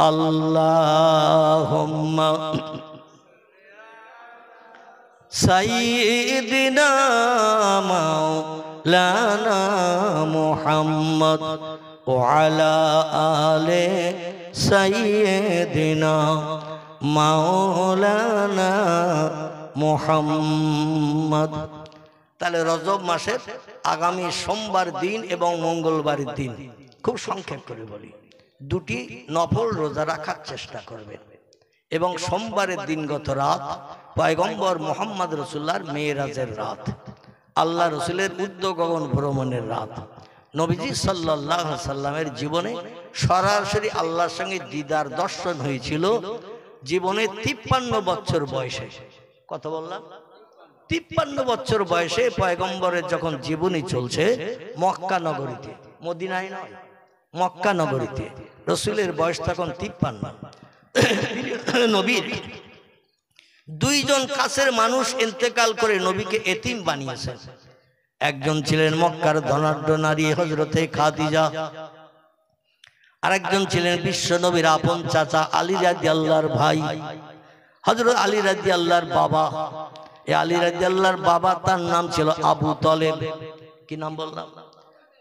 আল্লাহুম্মা সাইয়্যিদিনা মাওলানা মুহাম্মদ ওয়া আলা আলি সাইয়্যিদিনা মাওলানা মুহাম্মদ। তাহলে রজব মাসের আগামী সোমবার দিন এবং মঙ্গলবার দিন, খুব সংক্ষেপ করে বলি, দুটি নফল রোজা রাখার চেষ্টা করবেন। এবং সোমবারের দিনগত রাত পয়গম্বর মুহাম্মদ রাসূলুল্লাহর মেরাজের রাত, আল্লাহ রসুলের ঊর্ধ্ব গগন ভ্রমণের রাত। নবীজি সাল্লাল্লাহু আলাইহি সাল্লামের জীবনে সরাসরি আল্লাহর সঙ্গে দিদার দর্শন হয়েছিল জীবনে 53 বছর বয়সে। কত বললাম? 53 বছর বয়সে পয়গম্বরের যখন জীবনী চলছে মক্কা নগরীতে, মদিনায় নয়, মক্কা নগরীতে। রসুলের বয়স তখন 53। নবীর দুইজন কাছের মানুষ ইন্তেকাল করে নবীকে এতিম বানিয়েছেন। একজন ছিলেন মক্কার ধনাঢ্য নারী হযরতে খাদিজা, আরেকজন ছিলেন বিশ্ব নবীর আপন চাচা আলী রাদিয়াল্লাহর ভাই হযরত আলী রাদিয়াল্লাহর বাবা। এই আলী রাদিয়াল্লাহর বাবা, তার নাম ছিল আবু তলেব। কি নাম বললাম?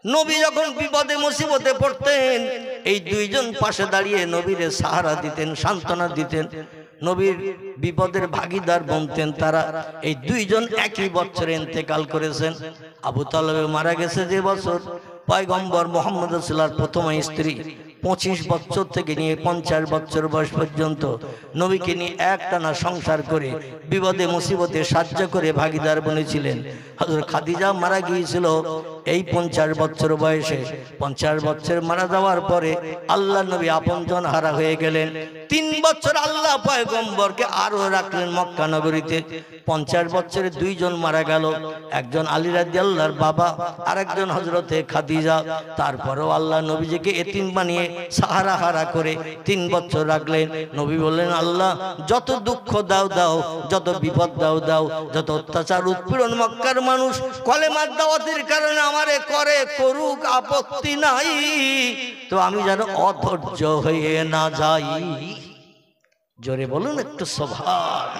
নবী যখন বিপদে মুসিবতে পড়তেন এই দুইজন পাশে দাঁড়িয়ে নবীর সাহারা দিতেন, সান্ত্বনা দিতেন, নবীর বিপদের ভাগীদার বনতেন তারা। এই দুইজন একই বছরে ইন্তেকাল করেছেন। আবু তালেব মারা গেছে যে বছর পয়গম্বর মুহাম্মদ রাসূলুল্লাহর প্রথম স্ত্রী 25 বছর থেকে নিয়ে 50 বছর বয়স পর্যন্ত নবীকে নিয়ে একটানা সংসার করে বিপদে মুসিবতে সাহায্য করে ভাগীদার বনেছিলেন। হযরত খাদিজা মারা গিয়েছিল এই 50 বছর বয়সে। 50 বছর মারা যাওয়ার পরে আল্লাহ নবী আপনজন হারা হয়ে গেলেন। 3 বছর আল্লাহ পয়গম্বরকে আরো রাখলেন মক্কা নগরীতে। 50 বছরে দুইজন মারা গেল, একজন আলী রাদিয়াল্লাহর বাবা, আরেকজন হযরতে খাদিজা। তারপরেও আল্লাহ নবীজিকে এতিম বানিয়ে সাহারা হারা করে 3 বছর রাখলেন। নবী বললেন, আল্লাহ যত দুঃখ দাও দাও, যত বিপদ দাও দাও, যত অত্যাচার উৎপীড়ন মক্কার মানুষ কলেমার দাওয়াতের কারণে আমারে করে করুক, আপত্তি নাই, তো আমি যেন অধৈর্য হয়ে না যাই। জোরে বলুন একটু সুবহান।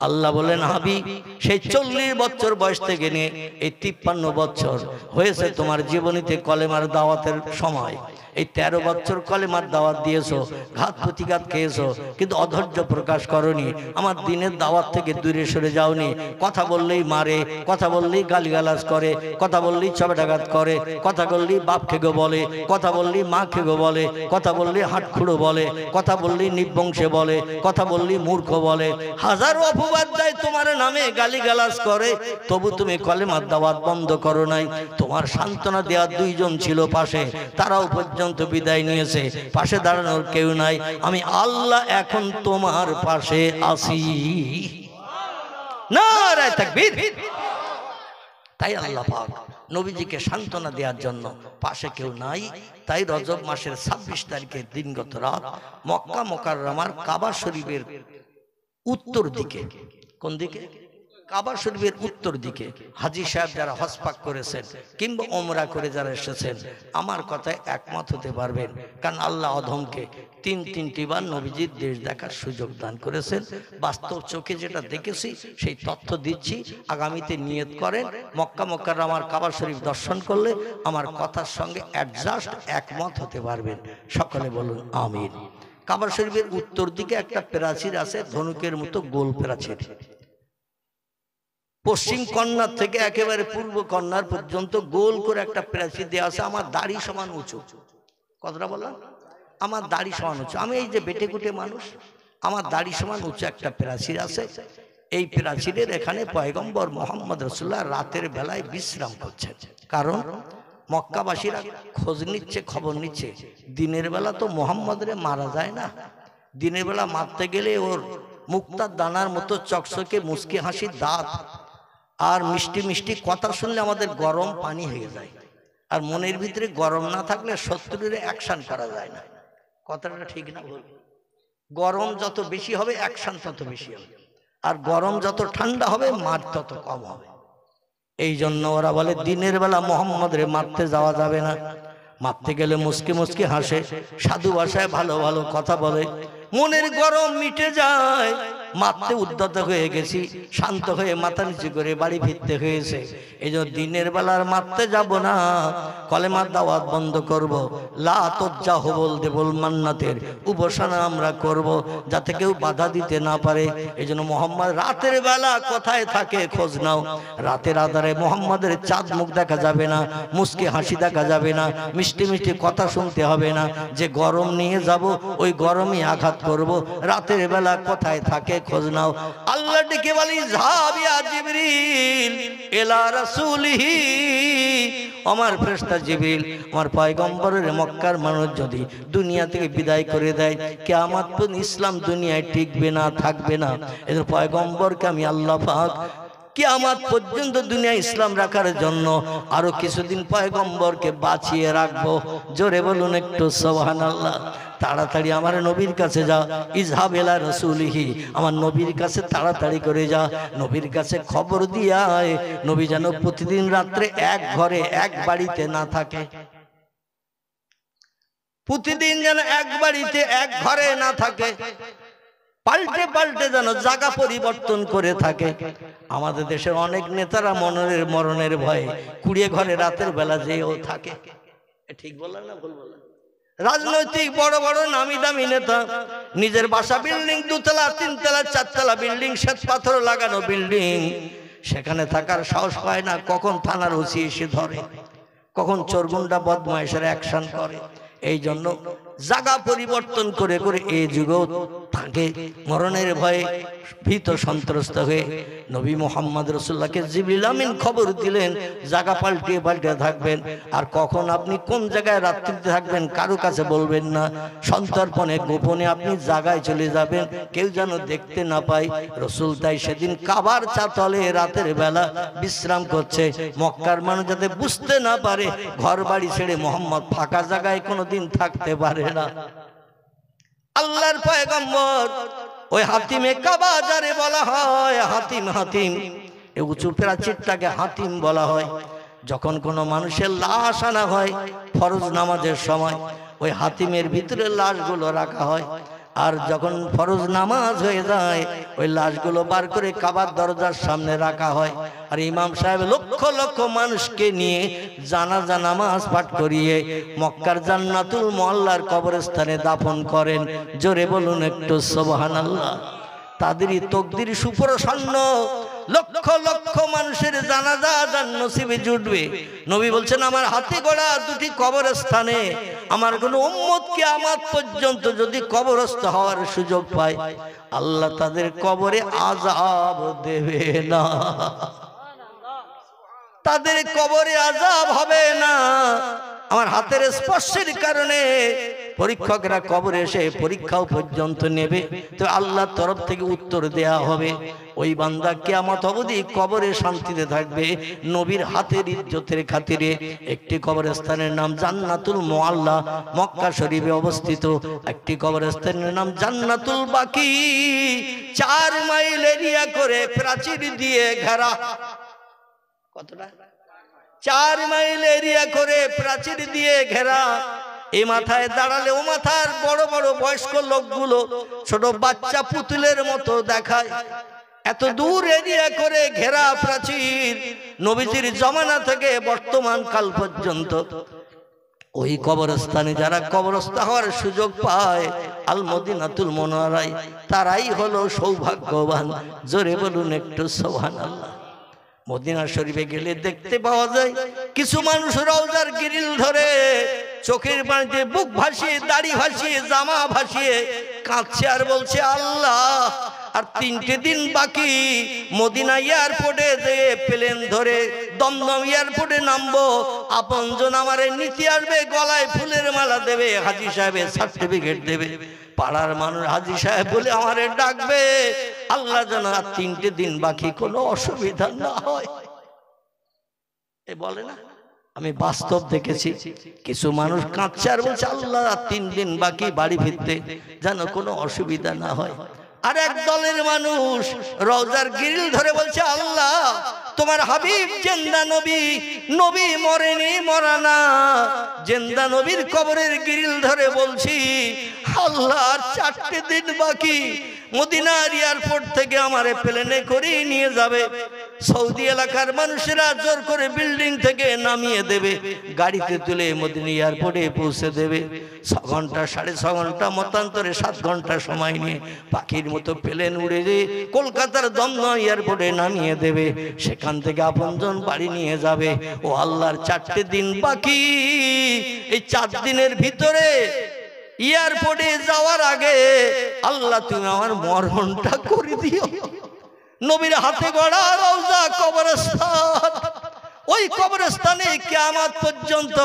আল্লাহ বলেন, হাবিব সেই 40 বছর বয়স থেকে নিয়ে এই 53 বছর হয়েছে তোমার জীবনীতে কলেমার দাওয়াতের সময়। এই 13 বছর কলেমার দাওয়াত দিয়েছো, ঘাত প্রতিঘাত খেয়েছো, কিন্তু অধৈর্য প্রকাশ করনি, আমার দিনের দাওয়াত থেকে দূরে সরে যাওনি। কথা বললেই মারে, কথা বললেই গালিগালাজ করে, কথা বললেই চপেটাঘাত করে, কথা বললেই বাপ খেগো বলে, কথা বললেই মা খেগো বলে, কথা বললেই হাটখুড়ো বলে, কথা বললেই নির্বংশে বলে, কথা বললেই মূর্খ বলে, হাজারো অপবাদ দেয় তোমার নামে, গালিগালাজ করে, তবু তুমি কলেমার দাওয়াত বন্ধ করো নাই। তোমার সান্ত্বনা দেওয়ার দুইজন ছিল পাশে, তারাও পর্যন্ত বিদায় নিয়েছে, পাশে দাঁড়ানোর কেউ নাই। আমি আল্লাহ এখন তোমার পাশে আছি। নারায়ে তাকবীর। তাই আল্লাহ পাক নবীজিকে সান্ত্বনা দেওয়ার জন্য পাশে কেউ নাই। তাই রজব মাসের 26 তারিখের দিনগত রাত মক্কা মুকাররমার কাবা শরীফের উত্তর দিকে, কোন দিকে? কাবা শরীফের উত্তর দিকে হাজী সাহেব যারা হজ পাক করেছেন কিংবা ওমরা করে যারা এসেছেন আমার কথায় একমত হতে পারবেন, কারণ আল্লাহ অধমকে 3টি বার নবীজির দেশ দেখার সুযোগ দান করেছেন। বাস্তব চোখে যেটা দেখেছি সেই তথ্য দিচ্ছি, আগামীতে নিয়ত করেন মক্কা মুকাররমার কাবা শরীফ দর্শন করলে আমার কথার সঙ্গে অ্যাডজাস্ট একমত হতে পারবেন। সকলে বলুন আমিন। কাবা শরীফের উত্তর দিকে একটা প্রাচীর আছে, ধনুকের মতো গোল প্রাচীর। পশ্চিম কর্নার থেকে একেবারে পূর্ব কর্নার পর্যন্ত গোল করে একটা প্রাচীর দেওয়া আছে, আমার দাড়ি সমান উঁচু। কতটা বললাম? আমার দাড়ি সমান উঁচু। আমি এই যে বেটে কুটে মানুষ, আমার দাড়ি সমান উঁচু একটা প্রাচীর আছে। এই প্রাচীরের এখানে পয়গম্বর মুহাম্মদ রাসূলুল্লাহ রাতের বেলায় বিশ্রাম করছেন, কারণ মক্কাবাসীরা খোঁজ নিচ্ছে, খবর নিচ্ছে। দিনের বেলা তো মুহাম্মদরে মারা যায় না, দিনের বেলা মারতে গেলে ওর মুক্তার দানার মতো চকচকে মুচকি হাসির দাঁত আর মিষ্টি মিষ্টি কথা শুনলে আমাদের গরম পানি হয়ে যায়। আর মনের ভিতরে গরম না থাকলে শত্রুর অ্যাকশন করা যায় না। কথাটা ঠিক না ভুল? গরম যত বেশি হবে অ্যাকশন তত বেশি হবে, আর গরম যত ঠান্ডা হবে মার তত কম হবে। এই জন্য ওরা বলে দিনের বেলা মুহাম্মদরে মারতে যাওয়া যাবে না, মারতে গেলে মুসকি মুসকি হাসে, সাধু ভাষায় ভালো ভালো কথা বলে, মনের গরম মিটে যায়। মারতে উদ্যত হয়ে গেছি, শান্ত হয়ে মাথা নিচু করে বাড়ি ফিরতে হয়েছে। এই জন্য দিনের বেলার মারতে যাব না, কলেমার দাওয়াত বন্ধ করব, লা তজ্জা হবল দেবল মান্নাতের উপাসনা আমরা করব, যাতে কেউ বাধা দিতে না পারে। এই জন্য মোহাম্মদ রাতের বেলা কোথায় থাকে খোঁজ নাও। রাতের আধারে মোহাম্মদের চাঁদ মুখ দেখা যাবে না, মুস্কি হাসি দেখা যাবে না, মিষ্টি মিষ্টি কথা শুনতে হবে না। যে গরম নিয়ে যাব ওই গরমই আঘাত করব। রাতের বেলা কোথায় থাকে খোঁজ নাও। আল্লাহ ডেকে বলি যাবিয়া জিবরিল ইলা রাসূলিহি, আমার ফেরেশতা জিবরিল আমার পয়গম্বরের মক্কার মানুষ যদি দুনিয়া থেকে বিদায় করে দেয়, কিয়ামত পর্যন্ত ইসলাম দুনিয়ায় টিকবে না, থাকবে না। এর পয়গম্বরকে আমি আল্লাহ পাক কিয়ামত পর্যন্ত দুনিয়া ইসলাম রাখার জন্য আরো কিছুদিন পয়গম্বরকে বাঁচিয়ে রাখবো। জোরে বলুন একটু সুবহানাল্লাহ। তাড়াতাড়ি আমার নবীর কাছে যা, ইজহাব ইলা রাসূলিহি, আমার নবীর কাছে তাড়াতাড়ি করে যা, নবীর কাছে খবর দিয়ে আয়, নবী যেন প্রতিদিন রাত্রে এক ঘরে এক বাড়িতে না থাকে, প্রতিদিন যেন এক বাড়িতে এক ঘরে না থাকে, পাল্টে পাল্টে যেন জায়গা পরিবর্তন করে থাকে। আমাদের দেশের অনেক নেতারা মরণের ভয়ে কুড়িয়ে ঘরে রাতের বেলা যেও থাকে। ঠিক বললাম না ভুল বললাম? রাজনৈতিক বড় বড় নামি দামি নেতা নিজের বাসা বিল্ডিং, দুতলা তিনতলা চারতলা বিল্ডিং, শ্বেত পাথর লাগানো বিল্ডিং, সেখানে থাকার সাহস পায় না। কখন থানার ওসি এসে ধরে, কখন চোরগুন্ডা বদমাইশের অ্যাকশন করে। এই জন্য জায়গা পরিবর্তন করে করে এই যুগেও থাকে মরণের ভয়ে ভীত সন্ত্রস্ত হয়ে। নবী মুহাম্মদ রাসূলুল্লাহকে জিবরিল আমিন খবর দিলেন জায়গা পাল্টে পাল্টে থাকবেন, আর কখন আপনি কোন জায়গায় রাত্রিতে থাকবেন কারো কাছে বলবেন না, সন্তর্পণে গোপনে আপনি জায়গায় চলে যাবেন, কেউ যেন দেখতে না পায়। রাসূল তাই সেদিন কাবার চাতলে রাতের বেলা বিশ্রাম করছে, মক্কার মানুষ যাতে বুঝতে না পারে ঘর বাড়ি ছেড়ে মোহাম্মদ ফাঁকা জায়গায় কোনোদিন থাকতে পারে না। আল্লাহর পয়গম্বর ওই হাতিমে কাবা যারে বলা হয়, হাতিম হাতিম, এই উঁচু প্রাচীরটাকে হাতিম বলা হয়। যখন কোনো মানুষের লাশ আনা হয় ফরজ নামাজের সময়, ওই হাতিমের ভিতরে লাশগুলো রাখা হয়। আর যখন ফরজ নামাজ হয়ে যায় ওই লাশগুলো বার করে কাবার দরজার সামনে রাখা হয়। আর ইমাম সাহেব লক্ষ লক্ষ মানুষকে নিয়ে জানাজা নামাজ পাঠ করিয়ে মক্কার জান্নাতুল মুআল্লার কবরস্থানে দাফন করেন। জোরে বলুন একটু সুবহানাল্লাহ। তাদেরই তকদির সুপ্রসন্ন, লক্ষ লক্ষ মানুষের জানাজা যার নসিবে জুটবে। নবী বলছেন আমার হাতে গড়া দুটি কবরস্থানে আমার কোন উম্মত কিয়ামত পর্যন্ত যদি কবরস্থ হওয়ার সুযোগ পায়, আল্লাহ তাদের কবরে আযাব দেবে না, তাদের কবরে আযাব হবে না। আমার হাতের স্পর্শের কারণে পরীক্ষকরা কবরে এসে পরীক্ষাও পর্যন্ত নেবে, তো আল্লাহর তরফ থেকে উত্তর দেয়া হবে। ওই বান্দা কিয়ামত অবধি কবরে শান্তিতে থাকবে নবীর হাতের ইজ্জতের খাতিরে। একটি কবরস্থানের নাম জান্নাতুল মুআল্লা, মক্কা শরীফে অবস্থিত। একটি কবরস্থানের নাম জান্নাতুল বাকি, 4 মাইল এরিয়া করে প্রাচীর দিয়ে ঘেরা। কতটা? 4 মাইল এরিয়া করে প্রাচীর দিয়ে ঘেরা। এই মাথায় দাঁড়ালে ও মাথার বড় বড় বয়স্ক লোকগুলো ছোট বাচ্চা পুতুলের মতো দেখায়। এত দূর এরিয়া করে ঘেরা প্রাচীর, নবীজির জমানা থেকে বর্তমান কাল পর্যন্ত। ওই কবরস্থানে যারা কবরস্থ হওয়ার সুযোগ পায় আল মদিনাতুল মুনাওয়ারায়, তারাই হলো সৌভাগ্যবান। জোরে বলুন একটু সুবহানাল্লাহ। মদিনা শরীফে গেলে দেখতে পাওয়া যায় কিছু মানুষ রওজার গ্রিল ধরে চোখের পানিতে বুক ভাসিয়ে, দাড়ি ভাসিয়ে, জামা ভাসিয়ে কাঁদছে আর বলছে আল্লাহ আর 3টে দিন বাকি, মদিনা এয়ারপোর্টে যেয়ে প্লেন ধরে দমদম এয়ারপোর্টে নামবো, আপনজন আমারে নিতে আসবে, গলায় ফুলের মালা দেবে, হাজী সাহেবের সার্টিফিকেট দেবে, পাড়ার মানুষ হাজী সাহেব বলে আমারে ডাকবে। আল্লাহ যেন আর 3টে দিন বাকি, কোনো অসুবিধা না হয়। এ বলে না, আমি বাস্তব দেখেছি কিছু মানুষ কাঁদছে আর বলছে আল্লাহ আর 3 দিন বাকি বাড়ি ফিরতে, যেন কোনো অসুবিধা না হয়। আর এক দলের মানুষ রওজার গ্রিল ধরে বলছে আল্লাহ তোমার হাবিব জিন্দা নবী, নবী মরেনি, মরানা জিন্দা নবীর কবরের গ্রিল ধরে বলছি আল্লাহর 4টে দিন বাকি। মদিনার এয়ারপোর্ট থেকে আমারে প্লেনে করে নিয়ে যাবে, সৌদি এলাকার মানুষেরা জোর করে বিল্ডিং থেকে নামিয়ে দেবে, গাড়িতে তুলে মদিনা এয়ারপোর্টে পৌঁছে দেবে। 6 ঘন্টা 6.5 ঘন্টা মতান্তরে 7 ঘন্টা সময় নিয়ে পাখির মতো প্লেন উড়ে যে কলকাতার দমদম এয়ারপোর্টে নামিয়ে দেবে, সেখান থেকে আপনজন বাড়ি নিয়ে যাবে। ও আল্লাহর 4টে দিন বাকি, এই 4 দিনের ভিতরে এয়ারপোর্টে যাওয়ার আগে আল্লাহ তুমি আমার মরণটা করে দিও। নবীর হাতে গড়া রওজা কবরস্থান, ওই কবরস্থানে কিয়ামত পর্যন্ত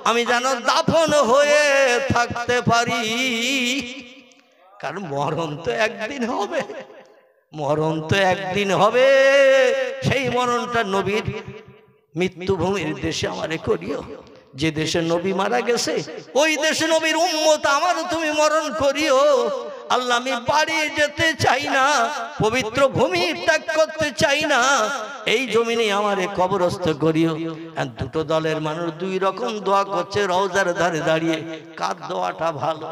আমি যেন দাফন হয়ে থাকতে পারি, কারণ মরণ তো একদিন হবে, মরণ তো একদিন হবে। সেই মরণটা নবীর মৃত্যুভূমির দেশে আমারে করিও, যে দেশে নবী মারা গেছে ওই দেশে নবীর উম্মত আমারও তুমি মরণ করিও। আল্লাহ আমি বাড়ি যেতে চাই না, পবিত্র ভূমি ত্যাগ করতে চাই না, এই জমিনে আমারে কবরস্থ করিও। আর 2টো দলের মানুষ 2 রকম দোয়া করছে রওজার ধারে দাঁড়িয়ে। কার দোয়াটা ভালো?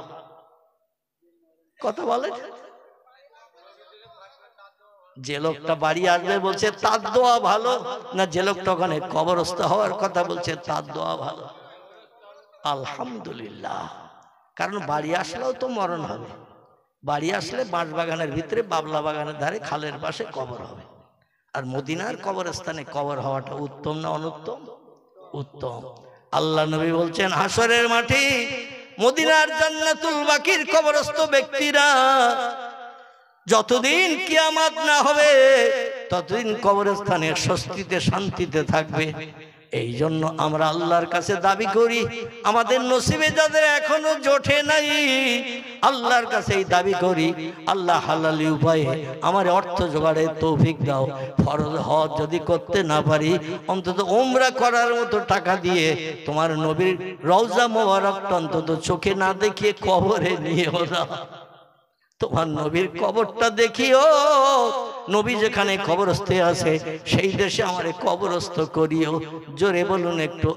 কথা বলে যে লোকটা বাড়ি আসবে বলছে তার দোয়া ভালো, না যে লোকটা ওখানে কবরস্থ হওয়ার কথা বলছে তার দোয়া ভালো? আলহামদুলিল্লাহ, কারণ বাড়ি আসলেও তো মরণ হবে। বাড়ি আসলে বাঁশ বাগানের ভিতরে, বাবলা বাগানের ধারে, খালের পাশে কবর হবে। আর মদিনার কবরস্থানে কবর হওয়াটা উত্তম না অনুত্তম? উত্তম। আল্লাহ নবী বলছেন হাসরের মাঠে মদিনার জান্নাতুল বাকির কবরস্থ ব্যক্তিরা যতদিন কিয়ামত না হবে ততদিন কবরস্থানে স্বস্তিতে শান্তিতে থাকবে। এই জন্য আমরা আল্লাহর কাছে দাবি করি, আমাদের নসিবে যাদের এখনো জোটে নাই আল্লাহর কাছে এই দাবি করি, আল্লাহ হালালি উপায়ে আমার অর্থ জোগাড়ের তৌফিক দাও। ফরজ হজ যদি করতে না পারি অন্তত উমরা করার মতো টাকা দিয়ে তোমার নবীর রওজা মোবারকটা অন্তত চোখে না দেখিয়ে কবরে নিয়েও না, তোমার নবীর কবরটা দেখিও। নবী যেখানে কবরস্থে আছে সেই দেশে আমারে কবরস্থ করিও। জোরে বলুন একটু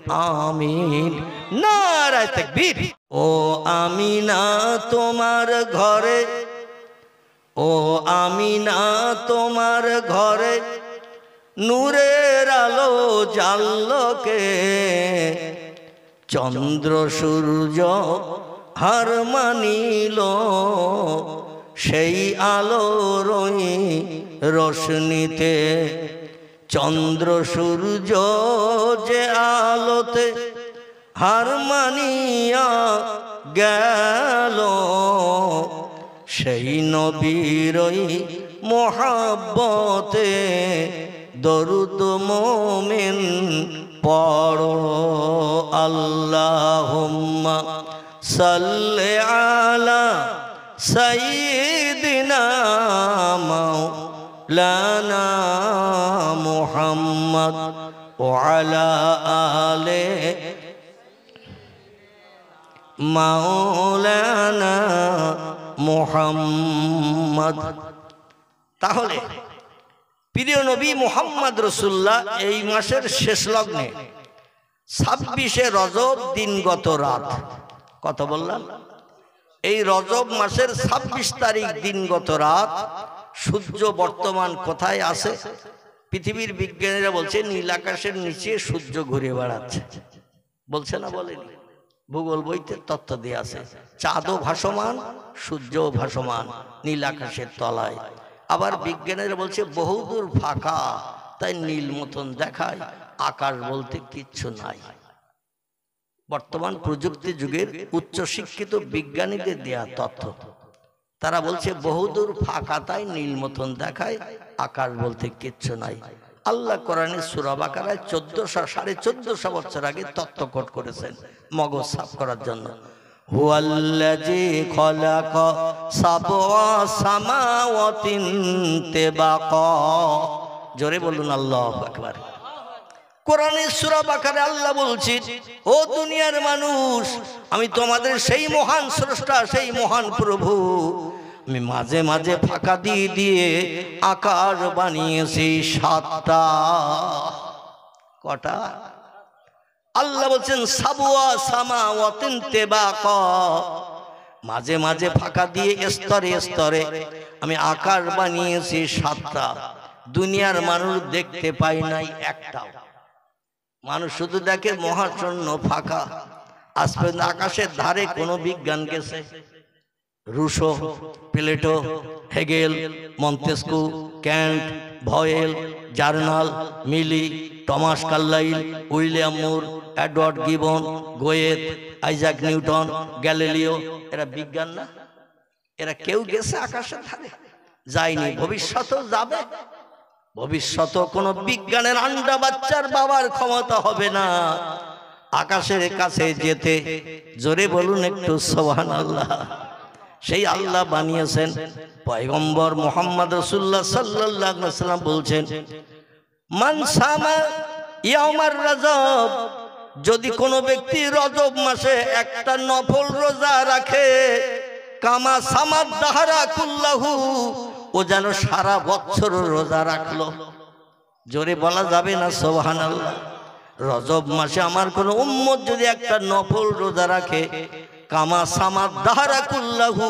আমিন। নারায়ে তাকবীর। ও আমিনা তোমার ঘরে, ও আমিনা তোমার ঘরে নূরের আলো জ্বাললো কে, চন্দ্র সূর্য হার মানিল সেই আলোর রোশনীতে, চন্দ্র সূর্য যে আলোতে হার মানিয়া গেল, সেই নবীর মোহাব্বতে দরুদ মোমিন পড়ো। আল্লাহুম্মা সাল্লি আলা সাইয়্যিদিনা মাওলানা মুহাম্মদ ওয়া আলা আলি মাওলানা মুহাম্মদ। তাহলে প্রিয় নবী মুহাম্মদ রাসূলুল্লাহ এই মাসের শেষ লগ্নে 26শে রজব দিনগত রাত, কত বললাম? এই রজব মাসের 26 তারিখ দিনগত রাত। সূর্য বর্তমান কোথায় আছে? পৃথিবীর বিজ্ঞানীরা বলছে নীল আকাশের নিচে সূর্য ঘুরে বেড়াচ্ছে। বলছে না বলেনি? ভূগোল বইতে তথ্য দিয়ে আছে। চাঁদও ভাসমান, সূর্যও ভাসমান নীল আকাশের তলায়। আবার বিজ্ঞানীরা বলছে বহুদূর ফাঁকা, তাই নীল মতন দেখায়, আকাশ বলতে কিচ্ছু নাই। বর্তমান প্রযুক্তি যুগের উচ্চ শিক্ষিত বিজ্ঞানীদের দেয়া তথ্য। তারা বলছে বহুদূর ফাঁকা, তাই নীল মতন দেখায়, আকাশ বলতে কিচ্ছু নাই। আল্লাহ কোরআনে সূরা বাকারায় 1400-1450 বছর আগে তথ্য কোট করেছেন মগজ সাফ করার জন্য। হুয়াল্লাযী খালাকা সাবআ সামাওয়াতিন তিবাকা। জোরে বলুন আল্লাহু আকবার। কোরআনের সূরা বাকারায় আল্লাহ বলছেন, ও দুনিয়ার মানুষ, আমি তোমাদের সেই মহান স্রষ্টা, সেই মহান প্রভু, আমি মাঝে মাঝে ফাঁকা দিয়ে দিয়ে আকার বানিয়েছি 7টা। কটা? আল্লাহ বলছেন সাবওয়া সামাওয়াতিন তিবাকা, মাঝে মাঝে ফাঁকা দিয়ে স্তরে স্তরে আমি আকার বানিয়েছি 7টা। দুনিয়ার মানুষ দেখতে পায় নাই একটাও। মানুষ শুধু দেখে মহাশূন্য ফাঁকা। আজ পর্যন্ত আকাশের ধারে কোনো বিজ্ঞান গেছে? Rousseau, Plato, Hegel, Montesquieu, Kant, ভয়েল, জার্নাল, মিলি, Thomas Carlyle, William Moore, Edward Gibbon, Goethe, Isaac Newton, Galileo, এরা বিজ্ঞান না? এরা কেউ গেছে আকাশের ধারে? যায়নি। ভবিষ্যতেও যাবে? ভবিষ্যতেও কোনো বিজ্ঞানের আন্ডা বাচ্চার বাবার ক্ষমতা হবে না আকাশের কাছে যেতে। জোরে বলুন একটু সুবহানাল্লাহ। সেই আল্লাহ বানিয়েছেন। পয়গম্বর মুহাম্মদ রাসূলুল্লাহ সাল্লাল্লাহু আলাইহি ওয়াসাল্লাম বলছেন, মান সামা ইয়াউমার রজব, যদি কোনো ব্যক্তি রজব মাসে একটা নফল রোজা রাখে, কামা সামাদ দাহরা কুল্লাহু, ও যেন সারা বছর রোজা রাখলো। জোরে বলা যাবে না সুবহানাল্লাহ? রজব মাসে আমার কোন উম্মত যদি একটা নফল রোজা রাখে, কামা সামাদ দাহরা কুল্লাহু,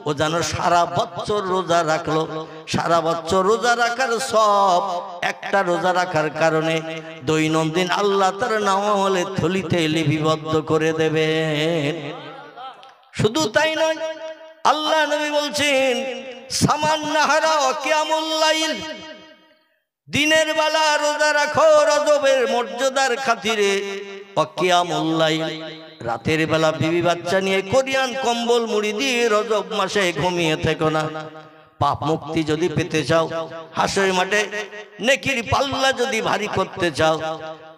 ও যেন সারা বছর রোজা রাখলো। সারা বছর রোজা রাখার সব একটা রোজা রাখার কারণে দৈনন্দিন আল্লাহ তার নামালে থলিতে লিপিবদ্ধ করে দেবেন। শুধু তাই নয়, আল্লাহ নবী বলছেন, সামান নাহারা ওয়া কিয়ামুল লাইল, দিনের বেলা রোজা রাখো রজবের মর্যাদার খাতিরে, ওয়া কিয়ামুল লাইল, রাতের বেলা বিবি বাচ্চা নিয়ে কোরিয়ান কম্বল মুড়ি দিয়ে রজব মাসে ঘুমিয়ে থেকো না। পাপ মুক্তি যদি পেতে চাও, হাসরের মাঠে নেকির পাল্লা যদি ভারী করতে চাও,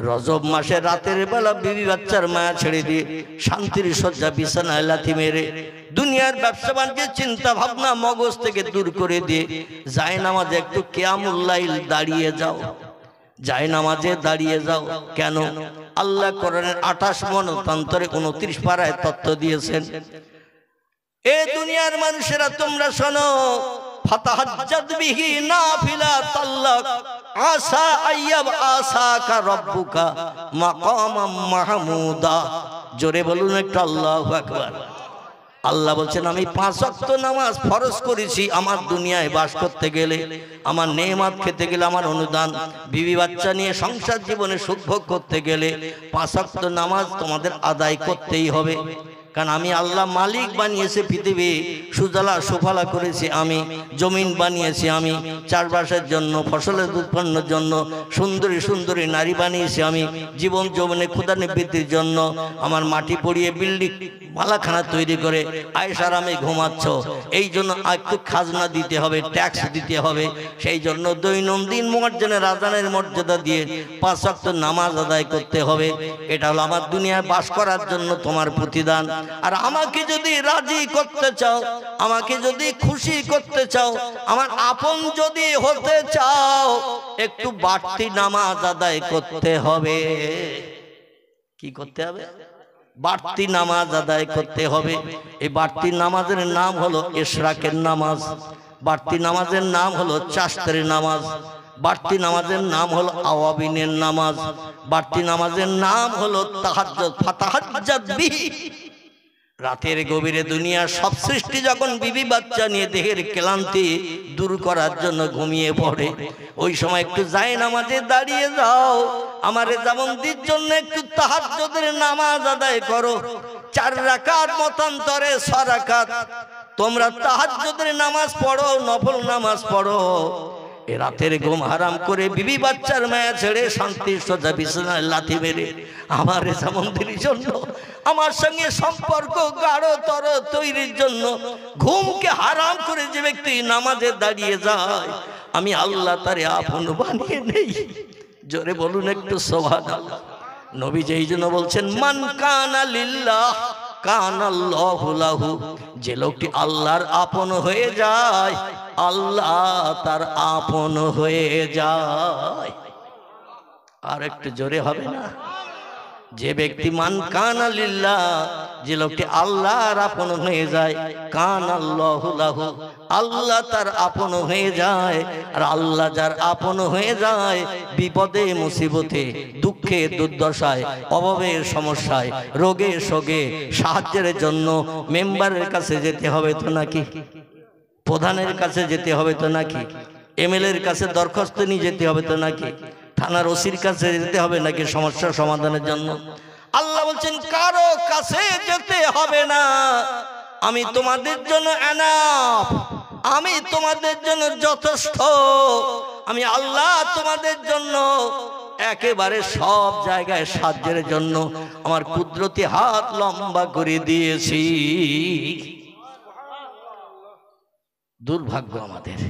রজব মাসে রাতের বেলা বিবি বাচ্চার মায়া ছেড়ে দিয়ে শান্তির শয্যা বিছানায় লাথি মেরে দুনিয়ার ব্যবসা বাণিজ্যের চিন্তা ভাবনা মগজ থেকে দূর করে দিয়ে জায়নামাজে একটু কিয়ামুল লাইল দাঁড়িয়ে যাও। জায়নামাজে দাঁড়িয়ে যাও। কেন? আল্লাহ কোরআনের 28 মনতান্তরে 29 পারায় তত্ত্ব দিয়েছেন, এ দুনিয়ার মানুষেরা তোমরা শোনো, ফাতাহাজ্জাদ বিহি নাফিলাতাল লাক আসা আইয়াব আসাকা রাব্বুকা মাকামাম মাহমুদা। জোরে বলুন একটু আল্লাহু আকবার। আল্লাহ বলছেন, আমি 5 ওয়াক্ত নামাজ ফরজ করেছি আমার দুনিয়ায় বাস করতে গেলে, আমার নেয়ামত খেতে গেলে, আমার অনুদান, বিবি বাচ্চা নিয়ে সংসার জীবনে সুখ ভোগ করতে গেলে 5 ওয়াক্ত নামাজ তোমাদের আদায় করতেই হবে। কারণ আমি আল্লাহ মালিক বানিয়েছে পৃথিবী, সুজলা সুফলা করেছি আমি, জমিন বানিয়েছি আমি চাষবাসের জন্য, ফসলের উৎপন্নের জন্য, সুন্দরী সুন্দরী নারী বানিয়েছি আমি জীবন যৌবনে ক্ষুধা নিবৃত্তির জন্য। আমার মাটি পড়িয়ে বিল্ডিং মালাখানা তৈরি করে আয়েশ আরামে ঘুমাচ্ছ, এই জন্য একটু খাজনা দিতে হবে, ট্যাক্স দিতে হবে। সেই জন্য দৈনন্দিন মুয়াজ্জিনের আযানের মর্যাদা দিয়ে 5 ওয়াক্ত নামাজ আদায় করতে হবে। এটা হলো আমার দুনিয়ায় বাস করার জন্য তোমার প্রতিদান। আর আমাকে যদি রাজি করতে চাও, আমাকে যদি খুশি করতে চাও, আমার আপন যদি হতে চাও, একটু বাড়তি নামাজ আদায় করতে হবে। কি করতে হবে? বাড়তি নামাজ আদায় করতে হবে। এই বাড়তি নামাজের নাম হলো ইশরাকের নামাজ, বাড়তি নামাজের নাম হলো চাশতের নামাজ, বাড়তি নামাজের নাম হলো আওয়াবিনের নামাজ, বাড়তি নামাজের নাম হলো তাহাজ্জুদ। ফাতাহাজ্জাদ বিহি, রাতের গভীরে দুনিয়ার সব সৃষ্টি যখন বিবি বাচ্চা নিয়ে দেহের ক্লান্তি দূর করার জন্য ঘুমিয়ে পড়ে, ওই সময় একটু জায়নামাজে দাঁড়িয়ে যাও। আমার জামন্দির জন্য একটু তাহাজ্জুদের নামাজ আদায় করো। 4 রাকাত মতান্তরে 6 রাকাত তোমরা তাহাজ্জুদের নামাজ পড়ো, নফল নামাজ পড়ো। এ রাতের ঘুম হারাম করে বিবি বাচ্চার মায়া ছেড়ে শান্তির সোজা বিছানায় লাথি মেরে আমার জামন্দির জন্য, আমার সঙ্গে সম্পর্ক গাঢ়তর তৈরির জন্য ঘুমকে হারাম করে যে ব্যক্তি নামাজে দাঁড়িয়ে যায়, আমি আল্লাহ তারে আপন বানিয়ে নেই। জোরে বলুন একটু সুবহানাল্লাহ। নবী যেই জন্য বলছেন, মান কানা লিল্লাহ কানাল্লাহু লাহু, যে লোকটি আল্লাহর আপন হয়ে যায়, আল্লাহ তার আপন হয়ে যায়। আর একটু জোরে হবে না? যে ব্যক্তি মান কানা লিল্লাহ যে লোকটি আল্লাহর আপন হয়ে যায়, কান আল্লাহু লাহু, আল্লাহ তার আপন হয়ে যায়। আর আল্লাহ যার আপন হয়ে যায়, বিপদে মুসিবতে, দুঃখে দুর্দশায়, অভাবের সমস্যায়, রোগে শোকে সাহায্যের জন্য মেম্বারের কাছে যেতে হবে তো নাকি, প্রধানের কাছে যেতে হবে তো নাকি, এমএলএর কাছে দরখাস্ত নিয়ে যেতে হবে তো নাকি, থানার ওসির কাছে যেতে হবে নাকি সমস্যার সমাধানের জন্য? আল্লাহ বলছেন কারো কাছে যেতে হবে না, আমি তোমাদের জন্য এনাফ, আমি তোমাদের জন্য যথেষ্ট, আমি আল্লাহ তোমাদের জন্য একেবারে সব জায়গায় সাহায্যের জন্য আমার কুদরতি হাত লম্বা করে দিয়েছি। দুর্ভাগ্য আমাদের,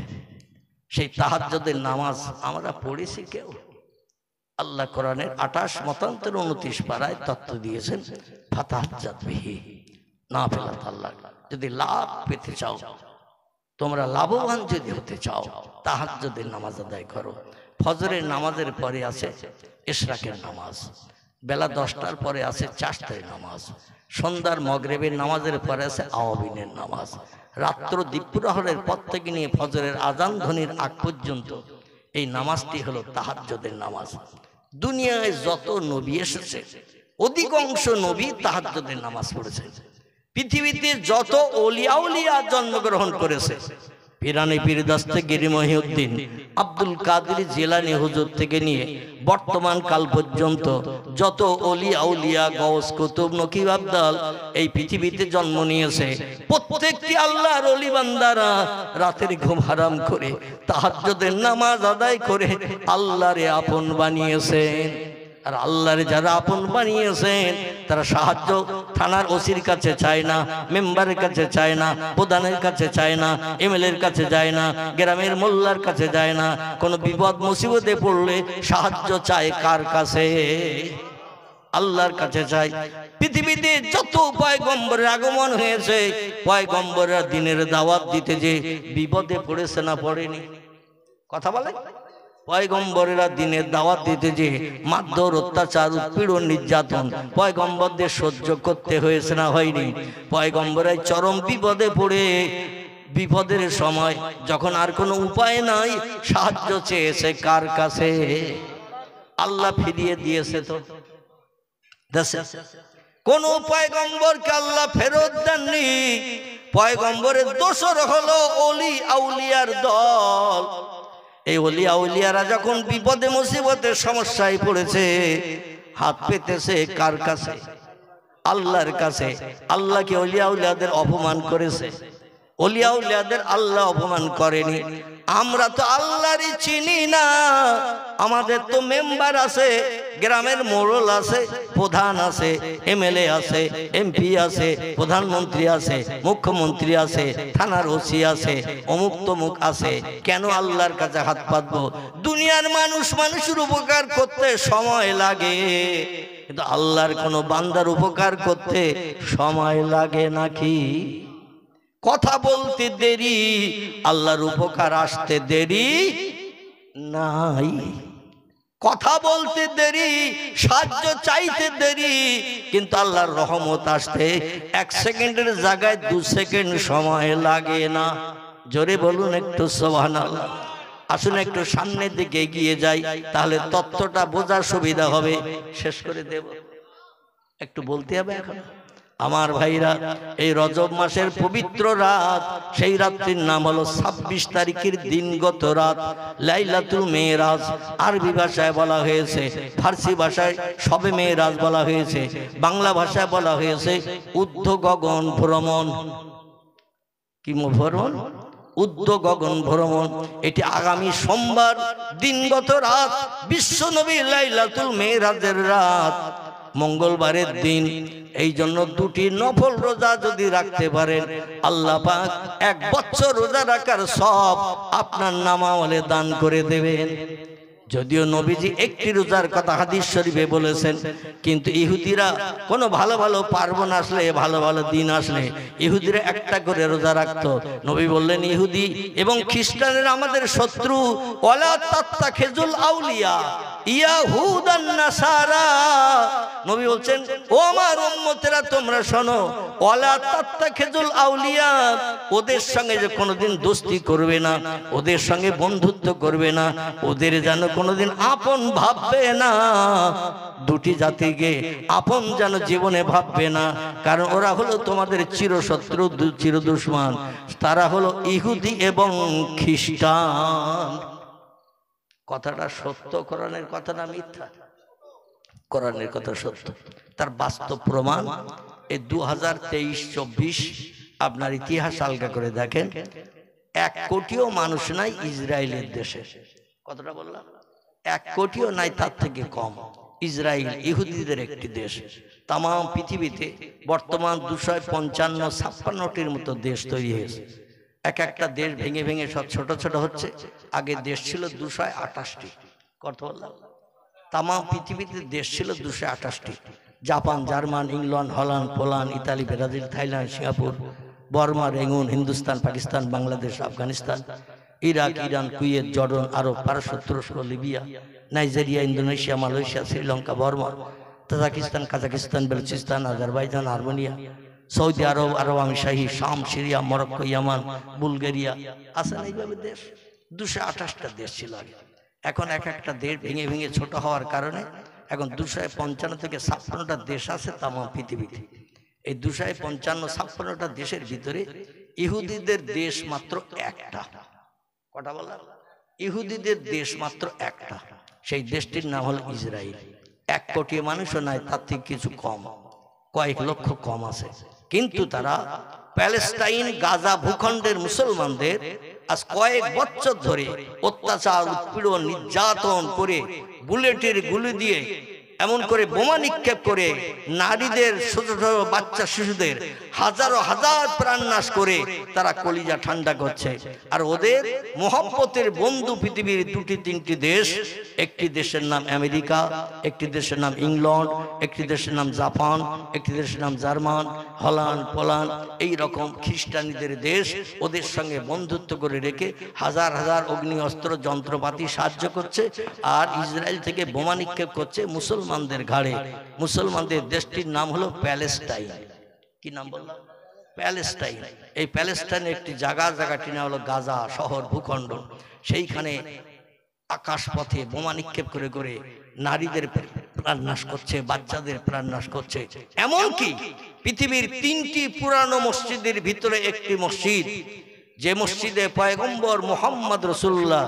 সেই তাহাজ্জুদের নামাজ আমরা পড়েছি কেউ? আল্লাহ কোরআনের 28 মতান্তর 29 পারায় তত্ত্ব দিয়েছেন, ফাতাহাজ্জাত বিহি নাফিলাত আল্লাহ। যদি লাভ পেতে চাও, তোমরা লাভবান যদি হতে চাও, তাহাজ্জুদের নামাজ আদায় করো। ফজরের নামাজের পরে আছে ইশরাকের নামাজ, বেলা 10টার পরে আছে চাশতের নামাজ, সন্ধ্যার মগরিবের নামাজের পরে আছে আওয়াবিনের নামাজ, রাত্র দ্বীপ্রহরের পর থেকে নিয়ে ফজরের আজান ধ্বনির আগ পর্যন্ত এই নামাজটি হলো তাহাজ্জুদের নামাজ। দুনিয়ায় যত নবী এসেছে অধিকাংশ নবী তাহাজ্জুদের নামাজ পড়েছে। পৃথিবীতে যত ওলিয়া উলিয়া জন্মগ্রহণ করেছে, পিরানি পীর দস্তগীর মহিউদ্দিন, আব্দুল কাদের জিলানী হুজুর থেকে নিয়ে বর্তমান কাল পর্যন্ত যত ওলিয়া উলিয়া গওস কুতুব নকিব আবদাল এই পৃথিবীতে জন্ম নিয়েছে, প্রত্যেকটি আল্লাহর ওলি বান্দারা রাতের ঘুম হারাম করে তাহাজ্জুদের নামাজ আদায় করে আল্লাহরে আপন বানিয়েছেন। আর আল্লাহরে যারা আপন বানিয়েছেন তারা সাহায্য থানার ওসির কাছে চায় না, মেম্বারের কাছে চায় না, প্রধানের কাছে চায় না, এমএলএর কাছে যায় না, গ্রামের মোল্লার কাছে যায় না। কোনো বিপদ মুসিবতে পড়লে সাহায্য চায় কার কাছে? আল্লাহর কাছে চাই। পৃথিবীতে যত পয়গম্বরের আগমন হয়েছে, পয়গম্বররা দিনের দাওয়াত দিতে যে বিপদে পড়েছে না পড়েনি? কথা বলে। পয়গম্বরেরা দিনের দাওয়াত দিতে যে মারধর, অত্যাচার, উৎপীড়ন, নির্যাতন পয়গম্বরদের সহ্য করতে হয়েছে না হয়নি? পয়গম্বরাই চরম বিপদে পড়ে বিপদের সময় যখন আর কোনো উপায় নাই সাহায্য চেয়েছে কার কাছে? আল্লাহ ফিরিয়ে দিয়েছে তো কোন পয়গম্বরকে আল্লাহ ফেরত দেননি। পয়গম্বরের দোসর হলো ওলি আউলিয়ার দল। এই ওলি আউলিয়ারা যখন বিপদে মুসিবতের সমস্যায় পড়েছে হাত পেতেছে কার কাছে? আল্লাহর কাছে। আল্লাহকে ওলি আউলিয়াদের অপমান করেছে? ওলি আউলিয়াদের আল্লাহ অপমান করেনি। আমরা তো আল্লাহরই চিনি না। আমাদের তো মেম্বার আছে, গ্রামের মোড়ল আছে, প্রধান আছে, এমএলএ আছে, এমপি আছে, প্রধানমন্ত্রী আছে, মুখ্যমন্ত্রী আছে, থানার ওসি আছে, অমুক তমুক আছে। কেন আল্লাহর কাছে হাত পাতবো? দুনিয়ার মানুষ মানুষের উপকার করতে সময় লাগে, কিন্তু আল্লাহর কোনো বান্দার উপকার করতে সময় লাগে নাকি? কথা বলতে দেরি, আল্লাহর উপকার আসতে দেরি নাই। কথা বলতে দেরি, সাহায্য চাইতে দেরি, কিন্তু আল্লাহর রহমত আসতে 1 সেকেন্ডের জায়গায় 2 সেকেন্ড সময় লাগে না। জোরে বলুন একটু সুবহানাল্লাহ। আসুন একটু সামনের দিকে এগিয়ে যাই, তাহলে তত্ত্বটা বোঝার সুবিধা হবে। শেষ করে দেব, একটু বলতে হবে এখন। আমার ভাইরা, এই রজব মাসের পবিত্র রাত, সেই রাত্রির নাম হলো 26 তারিখের দিনগত রাত, লাইলাতুল মেরাজ। আরবি ভাষায় বলা হয়েছে, ফার্সি ভাষায় শবে মেরাজ বলা হয়েছে, বাংলা ভাষায় বলা হয়েছে ঊর্ধ্ব গগন ভ্রমণ। কি ভ্রমণ? ঊর্ধ্ব গগন ভ্রমণ। এটি আগামী সোমবার দিনগত রাত, বিশ্ব নবী লাইলাতুল মেরাজের রাত, মঙ্গলবারের দিন। এই জন্য 2টি নফল রোজা যদি রাখতে পারেন, আল্লাহ পাক 1 বছর রোজা রাখার সব আপনার নামাওয়ালে দান করে দেবেন। যদিও নবীজি একটি রোজার কথা হাদিস শরীফে বলেছেন, কিন্তু ইহুদিরা কোনো ভালো ভালো পার্বণ আসলে, ভালো ভালো দিন আসলে ইহুদিরা একটা করে রোজা রাখতো। নবী বললেন, ইহুদি এবং খ্রিস্টানেরা আমাদের শত্রু, ওয়ালা তাত্তাখিজুল আউলিয়া ইয়াহুদান নাসারা। নবী বলছেন, ও আমার উম্মতেরা তোমরা শোনো, ওয়ালা তাত্তাখিজুল আউলিয়া, ওদের সঙ্গে যে কোনোদিন দোস্তি করবে না, ওদের সঙ্গে বন্ধুত্ব করবে না, ওদের যেন কোনোদিন আপন ভাববে না। দুটি জাতিকে আপন যেন জীবনে ভাববে না, কারণ ওরা হলো তোমাদের চিরশত্রু, চির দুশমন। তারা হলো ইহুদি এবং খ্রিস্টান। কথাটা সত্য, কোরআনের কথা না মিথ্যা? কোরআনের কথা সত্য। তার বাস্তব প্রমাণ এই 2023-24 আপনার ইতিহাস আলগা করে দেখেন, 1 কোটিও মানুষ নাই ইসরায়েলের দেশে। কতটা বললাম? 1 কোটিও নাই, তার থেকে কম। ইসরায়েল ইহুদিদের একটি দেশ। তাম পৃথিবীতে বর্তমান 255-56টির মতো দেশ তৈরি হয়েছে। এক একটা দেশ ভেঙে ভেঙে সব ছোট ছোট হচ্ছে। আগে দেশ ছিল 228টি। কত বললাম? তাম পৃথিবীতে দেশ ছিল 228টি। Japan, German, England, Holland, Poland, Italy, Brazil, Thailand, Singapore, Burma, Rangoon, Hindustan, Pakistan, Bangladesh, Afghanistan, Iraq, Iran, Kuwait, Jordan, Arab, পারস্য, তুরস্ক, Libya, Nigeria, Indonesia, Malaysia, Sri Lanka, Burma, Tajikistan, Kazakhstan, Balochistan, Azerbaijan, Armenia, Saudi Arab, Arab আমিরশাহী, শাম, সিরিয়া, মরক্কো, ইয়ামান, বুলগেরিয়া। আসেন এইভাবে দেশ 228টা দেশ ছিল আগে। এখন এক একটা দেশ ভেঙে ভেঙে ছোট হওয়ার কারণে এখন 255 থেকে 56টা দেশ আছে তাম পৃথিবীতে। এই 255-56টা দেশের ভিতরে ইহুদিদের দেশ মাত্র একটা। কটা বললাম? ইহুদিদের দেশ মাত্র একটা। সেই দেশটির নাম হলো ইসরায়েল। 1 কোটি মানুষও নাই, তার থেকে কিছু কম, কয়েক লক্ষ কম আছে। কিন্তু তারা প্যালেস্টাইন, গাজা ভূখণ্ডের মুসলমানদের আজ কয়েক বছর ধরে অত্যাচার, উৎপীড়ন, নির্যাতন করে, বুলেটের গুলি দিয়ে, এমন করে বোমা নিক্ষেপ করে, নারীদের, ছোট ছোট বাচ্চা শিশুদের হাজারো হাজার প্রাণ নাশ করে তারা কলিজা ঠান্ডা করছে। আর ওদের মোহাম্মতের বন্ধু পৃথিবীর 2-3টি দেশ। একটি দেশের নাম আমেরিকা, একটি দেশের নাম ইংল্যান্ড, একটি দেশের নাম জাপান, একটি দেশের নাম জার্মান, হল্যান্ড, পোল্যান্ড, এই রকম খ্রিস্টানীদের দেশ। ওদের সঙ্গে বন্ধুত্ব করে রেখে হাজার হাজার অগ্নি অস্ত্র যন্ত্রপাতি সাহায্য করছে। আর ইসরায়েল থেকে বোমা নিক্ষেপ করছে মুসলমানদের ঘাড়ে। মুসলমানদের দেশটির নাম হলো প্যালেস্টাইন। কি নাম বললাম? প্যালেস্টাইন। এই প্যালেস্টাইনের একটি জায়গাটির নাম হলো গাজা শহর ভূখণ্ড। সেইখানে আকাশপথে বোমা নিক্ষেপ করে করে নারীদের প্রাণ নাশ করছে, বাচ্চাদের প্রাণ নাশ করছে। এমনকি পৃথিবীর 3টি পুরানো মসজিদের ভিতরে একটি মসজিদ, যে মসজিদে পয়গম্বর মুহাম্মদ রাসূলুল্লাহ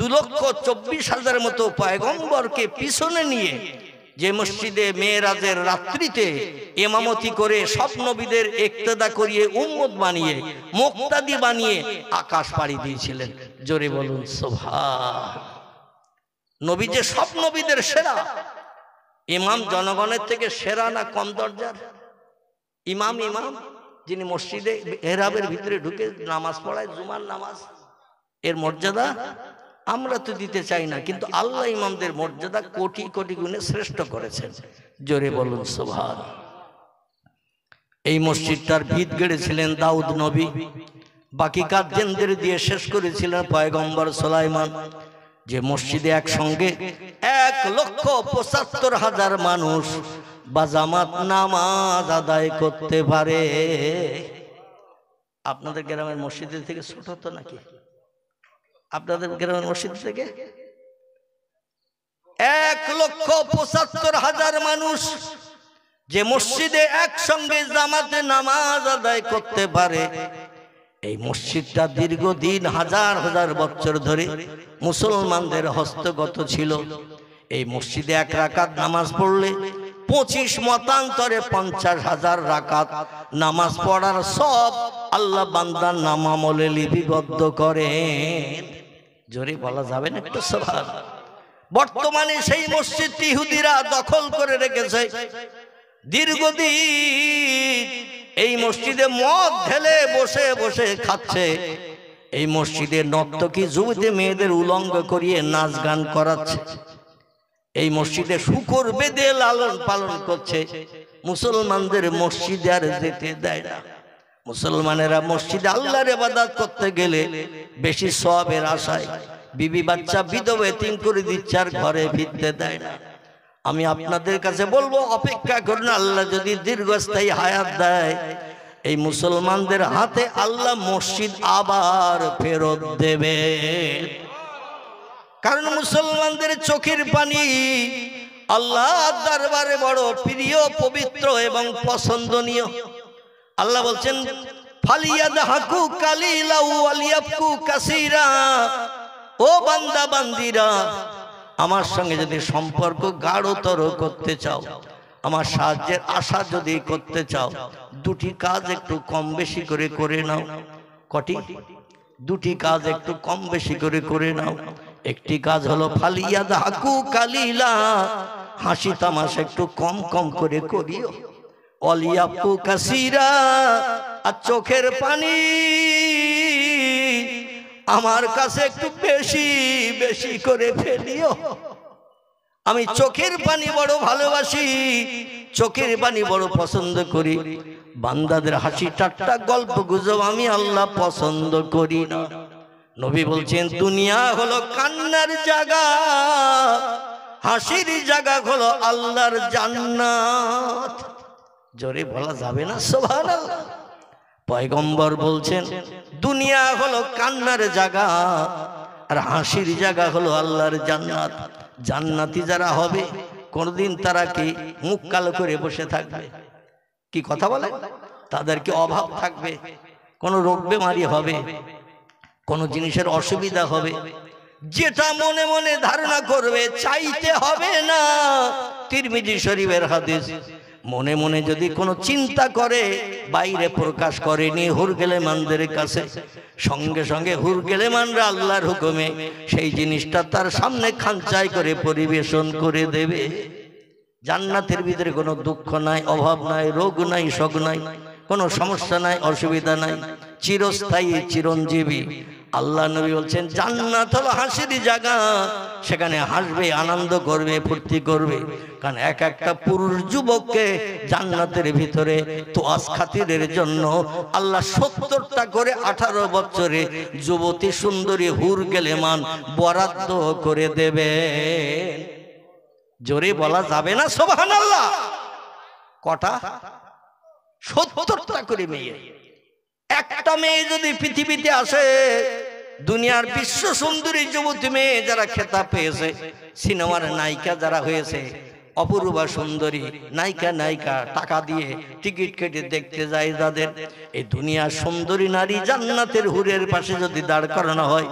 2,24,000 মতো পয়গম্বরকে পিছনে নিয়ে, যে মসজিদে মেরাজের রাত্রিতে ইমামতি করে সব নবীদের ইক্তেদা করিয়ে উম্মত বানিয়ে, মুক্তাদি বানিয়ে আকাশ পাড়ি দিয়েছিলেন। জোরে বলুন সুবহান। নবী যে সব নবীদের সেরা। ইমাম জনগণের থেকে সেরা না কম দরজার? ইমাম যিনি মসজিদে মেহরাবের ভিতরে ঢুকে নামাজ পড়ায়, জুমার নামাজ, এর মর্যাদা আমরা তো দিতে চাই না, কিন্তু আল্লাহ ইমামদের মর্যাদা কোটি কোটি গুণে শ্রেষ্ঠ করেছেন। জোরে বলুন সুবহান। এই মসজিদটার ভিত গড়েছিলেন দাউদ নবী, বাকি কাজ জিনদের দিয়ে শেষ করেছিলেন পয়গম্বর সুলাইমান। যে মসজিদে একসঙ্গে 1,75,000 মানুষ বাজামাত নামাজ আদায় করতে পারে। আপনাদের গ্রামের মসজিদের থেকে ছোট তো নাকি? আপনাদের গ্রামের মসজিদ থেকে 1,75,000 মানুষ যে মসজিদে একসঙ্গে জামাতে নামাজ আদায় করতে পারে। এই মসজিদটা দীর্ঘদিন হাজার হাজার বছর ধরে মুসলমানদের হস্তগত ছিল। এই মসজিদে 1 রাকাত নামাজ পড়লে 25 মতান্তরে 50,000 রাকাত নামাজ পড়ার সব আল্লাহ বান্দার নামামলে লিপিবদ্ধ করেন। জোরে বলা যাবে না একটু সুবহান। বর্তমানে সেই মসজিদটি ইহুদিরা দখল করে রেখেছে। দীর্ঘদিন এই মসজিদে মদ ঢেলে বসে বসে খাচ্ছে। এই মসজিদে নর্তকী যুবতী মেয়েদের উলঙ্গ করিয়ে নাচ গান করাচ্ছে। এই মসজিদে শূকর বেঁধে লালন পালন করছে। মুসলমানদের মসজিদে আর যেতে দেয় না। মুসলমানেরা মসজিদে আল্লাহর ইবাদত করতে গেলে বেশি সওয়াবের আশায় বিবি বাচ্চা বিধবা এতিম করে দিচ্ছে, আর ঘরে ফিরতে দেয় না। আমি আপনাদের কাছে বলবো, অপেক্ষা করুন, আল্লাহ যদি দীর্ঘস্থায়ী হায়াত দেয়, এই মুসলমানদের হাতে আল্লাহ মসজিদ আবার ফেরত দেবে। কারণ মুসলমানদের চোখের পানি আল্লাহর দরবারে বড় প্রিয়, পবিত্র এবং পছন্দনীয়। আল্লাহ বলছেন, ফালিয়াদহাকু কালিলা ওয়ালিয়াবকু কাসীরা। ও বান্দা বান্দিরা, আমার সঙ্গে যদি সম্পর্ক গাঢ়তর করতে চাও, আমার সাহায্যের আশা যদি করতে চাও, দুটি কাজ একটু কম বেশি করে করে নাও। কটি? দুটি কাজ একটু কম বেশি করে করে নাও। একটি কাজ হলো ফালিয়াদহাকু কালিলা, হাসি তামাশা একটু কম কম করে করিও। ওয়ালিয়াবকু কাসীরা, আর চোখের পানি আমার কাছে একটু বেশি বেশি করে ফেলিও। আমি চোখের পানি বড় ভালোবাসি, চোখের পানি বড় পছন্দ করি। বান্দাদের হাসি ঠাট্টা গল্প গুজব আমি আল্লাহ পছন্দ করি না। নবী বলছেন, দুনিয়া হলো কান্নার জায়গা, হাসির জায়গা হলো আল্লাহর জান্নাত। জোরে বলা যাবে না সুবহানাল্লাহ। পয়গম্বর বলছেন, দুনিয়া হলো কান্নার জায়গা, আর হাসির জায়গা হলো আল্লাহর জান্নাত। জান্নাতি যারা হবে, কোনদিন তারা কি মুখ কালো করে বসে থাকবে? কি কথা বলে? তাদের কি অভাব থাকবে? কোনো রোগ বেমারি হবে, কোনো জিনিসের অসুবিধা হবে? যেটা মনে মনে ধারণা করবে, চাইতে হবে না। তিরমিজি শরীফের হাদিস। মনে মনে যদি কোনো চিন্তা করে, বাইরে প্রকাশ করেনি হুরগেলেমানদের কাছে, সঙ্গে সঙ্গে হুরগেলেমানরা আল্লাহর হুকুমে সেই জিনিসটা তার সামনে খাঁচাই করে পরিবেশন করে দেবে। জান্নাতের ভিতরে কোনো দুঃখ নাই, অভাব নাই, রোগ নাই, শোক নাই, কোনো সমস্যা নাই, অসুবিধা নাই, চিরস্থায়ী, চিরঞ্জীবী। আল্লাহ নবী বলছেন, জান্নাত হলো হাসির জায়গা। সেখানে হাসবে, আনন্দ করবে, ফুর্তি করবে। কারণ এক একটা পুরুষ যুবককে জান্নাতের ভিতরে তোয়াজ খাতিরের জন্য আল্লাহ 70টা করে 18 বছরে যুবতী সুন্দরী হুরগেলেমান বরাদ্দ করে দেবে। জোরে বলা যাবে না সুবহানাল্লাহ। কটা? 70টা করে মেয়ে। একটা মেয়ে যদি পৃথিবীতে আসে, দুনিয়ার বিশ্ব সুন্দরী যুবতী মেয়ে যারা খেতাব পেয়েছে, সিনেমার নায়িকা যারা হয়েছে, অপরূপা সুন্দরী নায়িকা, নায়িকা টাকা দিয়ে টিকিট কেটে দেখতে যায় যাদের, এই দুনিয়ার সুন্দরী নারী জান্নাতের হুরের পাশে যদি দাঁড় করানো হয়,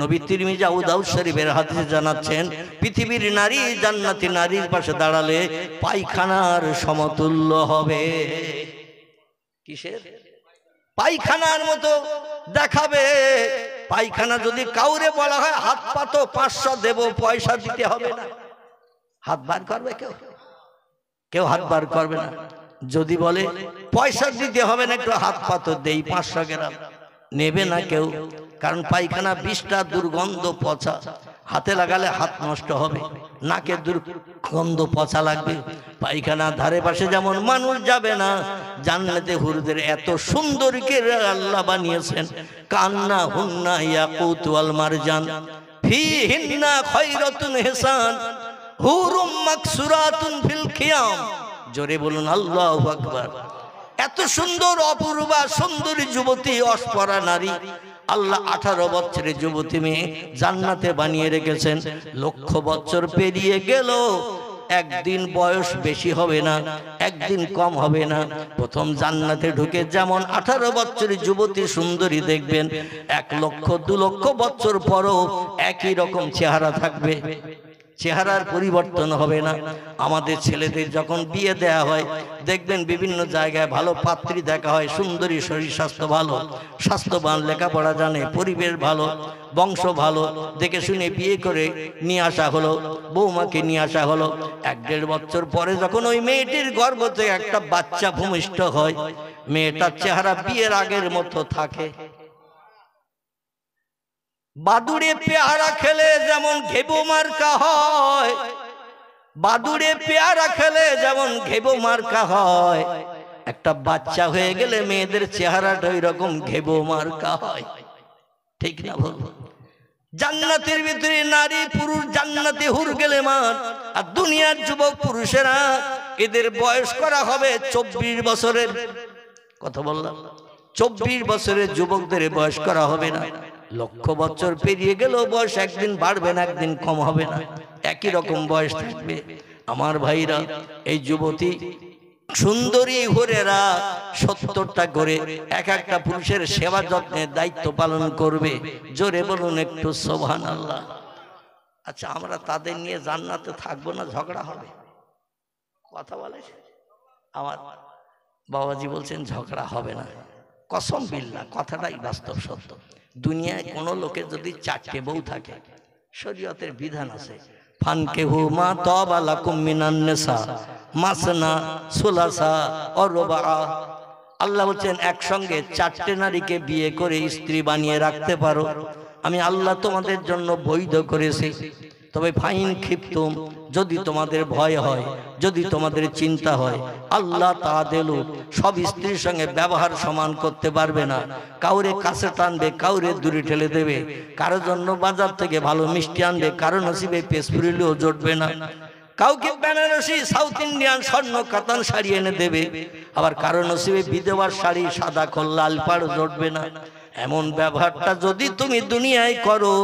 নবী তিরমিজি আবু দাউদ শরীফের হাদিসে জানাচ্ছেন, পৃথিবীর নারী জান্নাতি নারীর পাশে দাঁড়ালে পায়খানার সমতুল্য হবে। কিসের? পায়খানার মতো দেখাবে। পায়খানা যদি কাউরে বলা হয় হাত পাতো 500 দেব, পয়সা দিতে হবে না। হাত বার করবে কেউ? কেউ হাত বার করবে না। যদি বলে পয়সা দিতে হবে না, একটু হাত পাতো দেই 500 গ্রাম, নেবে না কেউ। কারণ পায়খানা 20টা দুর্গন্ধ পচা, হাতে লাগালে হাত নষ্ট হবে, নাকে দুর্গন্ধ পচা লাগবে। পায়খানা ধারে পাশে যেমন মানুষ যাবে না, জান্নাতে হুরদের এত সুন্দরীকে আল্লাহ বানিয়েছেন। কান্না হুন্না ইয়াকুত ওয়াল মারজান ফিহিন্না খায়রাতুন হিসান হুরুম মাকসুরাতুন ফিল খিয়াম। জোরে বলুন আল্লাহু আকবার। এত সুন্দর অপূর্বা সুন্দরী যুবতী, অস্পরা নারী আল্লাহ 18 বছরের যুবতী মেয়ে জান্নাতে বানিয়ে রেখেছেন। লক্ষ বছর পেরিয়ে গেল, একদিন বয়স বেশি হবে না, একদিন কম হবে না। প্রথম জান্নাতে ঢুকে যেমন 18 বছরের যুবতী সুন্দরী দেখবেন, 1 লক্ষ 2 লক্ষ বছর পরও একই রকম চেহারা থাকবে, চেহারার পরিবর্তন হবে না। আমাদের ছেলেদের যখন বিয়ে দেয়া হয়, দেখবেন বিভিন্ন জায়গায় ভালো পাত্রী দেখা হয়, সুন্দরী, শরীর স্বাস্থ্য ভালো, স্বাস্থ্যবান, লেখাপড়া জানে, পরিবেশ ভালো, বংশ ভালো, দেখে শুনে বিয়ে করে নিয়ে আসা হলো, বৌমাকে নিয়ে আসা হলো। 1-1.5 বছর পরে যখন ওই মেয়েটির গর্ভ থেকে একটা বাচ্চা ভূমিষ্ঠ হয়, মেয়েটার চেহারা বিয়ের আগের মতো থাকে। বাদুড়ে পেয়ারা খেলে যেমন ঘেবো মার্কা হয়, বাদুড়ে পেয়ারা খেলে যেমন ঘেবো মার্কা হয়, একটা বাচ্চা হয়ে গেলে মেয়েদের চেহারাটা ওই রকম ঘেবো মার্কা হয়। ঠিক না বলবো? জান্নাতের ভিতরে নারী পুরুষ জান্নাতে হুর গেলে মান, আর দুনিয়ার যুবক পুরুষেরা এদের বয়স করা হবে 24 বছরের। কথা বললাম, 24 বছরের যুবকদের বয়স করা হবে না। লক্ষ বছর পেরিয়ে গেল বয়স একদিন বাড়বে না, একদিন কম হবে না, একই রকম বয়স থাকবে। আমার ভাইরা, এই যুবতী সুন্দরী হুরেরা 70টা করে এক একটা পুরুষের সেবা যত্নের দায়িত্ব পালন করবে। জোরে বলুন একটু সুবহানাল্লাহ। আচ্ছা, আমরা তাদের নিয়ে জান্নাতে থাকবো না, ঝগড়া হবে? কথা বলে আমার বাবাজি বলছেন ঝগড়া হবে না। কসম বিল্লাহ, কথাটাই বাস্তব সত্য। দুনিয়ায় কোনো লোকের যদি 4টে বউ থাকে, শরীয়তের বিধান আছে, ফানকেহু মা তাবা লাকুম মিনান নিসা মাসনা সুলাসা ওয়া রুবা। আল্লাহ বলছেন একসঙ্গে 4টে নারীকে বিয়ে করে স্ত্রী বানিয়ে রাখতে পারো, আমি আল্লাহ তোমাদের জন্য বৈধ করেছি। তবে ফাইন খিফতুম, যদি তোমাদের ভয় হয়, যদি তোমাদের চিন্তা হয়, আল্লাহ তাআলা সব স্ত্রীর সঙ্গে ব্যবহার সমান করতে পারবে না। কাউরে কাছে টানবে, কাউরে দূরে ঠেলে দেবে, কারোর জন্য বাজার থেকে ভালো মিষ্টি আনবে, কারো নসিবে পেশ ফুরিলেও জুটবে না। কাউকে বেনারসি সাউথ ইন্ডিয়ান স্বর্ণ কাতান শাড়ি এনে দেবে, আবার কারো নসিবে বিধবার শাড়ি সাদা খোল লাল পাড় জুটবে না। এমন ব্যবহারটা যদি তুমি দুনিয়ায় করো,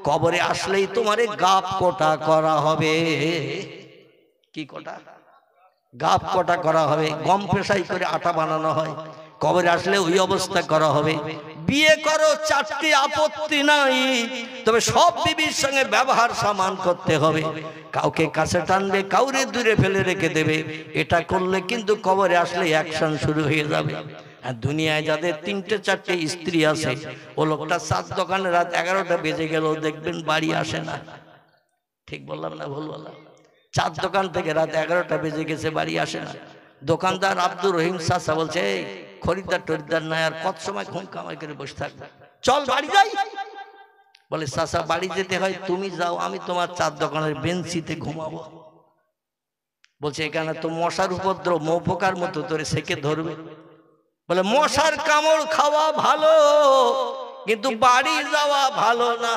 কবরে আসলেই তোমারে গাপ কোটা করা হবে। কি কোটা? গাপ কোটা করা হবে। গম পেশাই করে আটা বানানো হয়, কবরে আসলে ওই অবস্থা করা হবে। বিয়ে করো, 4টি আপত্তি নাই, তবে সব বিবির সঙ্গে ব্যবহার সমান করতে হবে। কাউকে কাছে টানবে, কাউরে দূরে ফেলে রেখে দেবে, এটা করলে কিন্তু কবরে আসলে অ্যাকশন শুরু হয়ে যাবে। আর দুনিয়ায় যাদের 3টে 4টে স্ত্রী আছে, ও লোকটা 7 দোকানে রাত 11টা বেজে গেল দেখবেন বাড়ি আসে না। ঠিক বললাম না ভুল বললাম? 4 দোকান থেকে রাত 11টা বেজে গেছে, বাড়ি আসে না। দোকানদার আব্দুর রহিম চাচা বলছে, এই খরিদ্দার টরিদ্দার নাই, আর কত সময় ঘুম কামাই করে বসে থাকবে, চল বাড়ি যাই। বলে চাচা বাড়ি যেতে হয়, তুমি যাও, আমি তোমার 4 দোকানের বেঞ্চিতে ঘুমাবো। বলছে এখানে তো মশার উপদ্রব, মৌপোকার মতো তোরে সেকে ধরবে। বলে মশার কামড় খাওয়া ভালো, কিন্তু বাড়ি যাওয়া ভালো না।